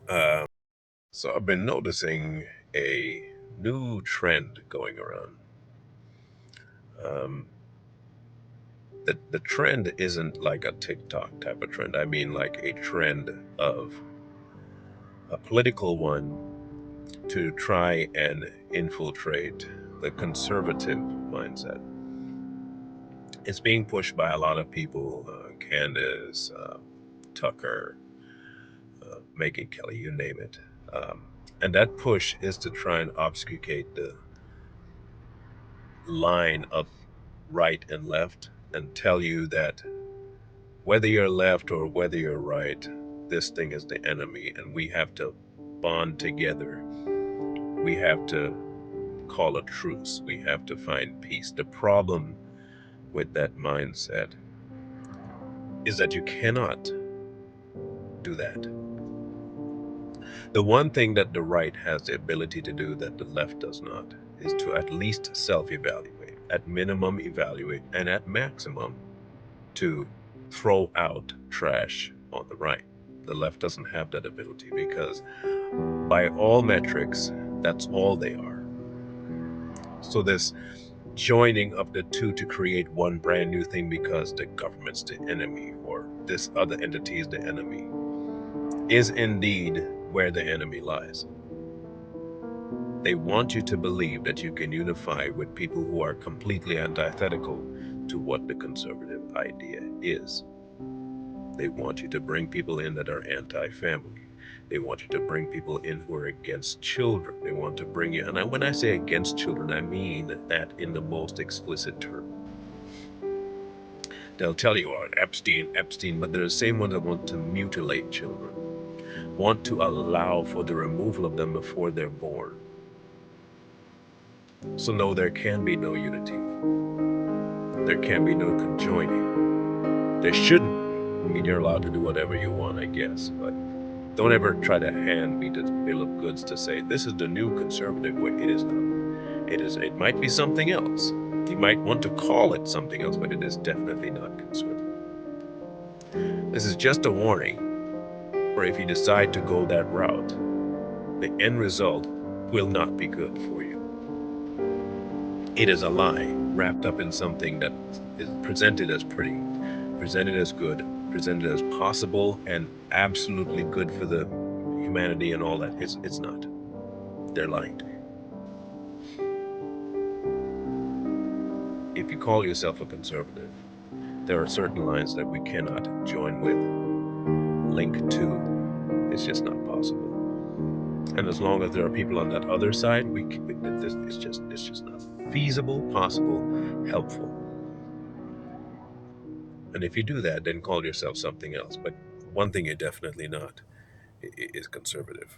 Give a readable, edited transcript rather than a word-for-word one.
Uh, so I've been noticing a new trend going around. Um, the trend isn't like a TikTok type of trend. I mean, like a trend of a political one to try and infiltrate the conservative mindset. It's being pushed by a lot of people, Candace, Tucker, Megyn Kelly, you name it. And that push is to try and obfuscate the line of right and left and tell you that whether you're left or whether you're right, this thing is the enemy and we have to bond together. We have to call a truce. We have to find peace. The problem with that mindset is that you cannot do that. The one thing that the right has the ability to do that the left does not is to at least self evaluate, at minimum, evaluate, and at maximum, to throw out trash on the right. The left doesn't have that ability because, by all metrics, that's all they are. So, this joining of the two to create one brand new thing because the government's the enemy or this other entity is the enemy is indeed where the enemy lies. They want you to believe that you can unify with people who are completely antithetical to what the conservative idea is. They want you to bring people in that are anti family. They want you to bring people in who are against children. They want to bring you, and when I say against children, I mean that in the most explicit term. They'll tell you, oh, Epstein, Epstein, but they're the same ones that want to mutilate children, want to allow for the removal of them before they're born. So, no, there can be no unity. There can be no conjoining. There shouldn't. I mean, you're allowed to do whatever you want, I guess, but don't ever try to hand me this bill of goods to say this is the new conservative way. It is not. It is. It might be something else. You might want to call it something else, but it is definitely not conservative. This is just a warning for if you decide to go that route, the end result will not be good for you. It is a lie wrapped up in something that is presented as pretty, presented as good, presented as possible and absolutely good for the humanity and all that. It's not. They're lying to you. If you call yourself a conservative, there are certain lines that we cannot join with, link to. It's just not possible. And as long as there are people on that other side, it's just not feasible, possible, helpful. And if you do that, then call yourself something else. But one thing you're definitely not is conservative.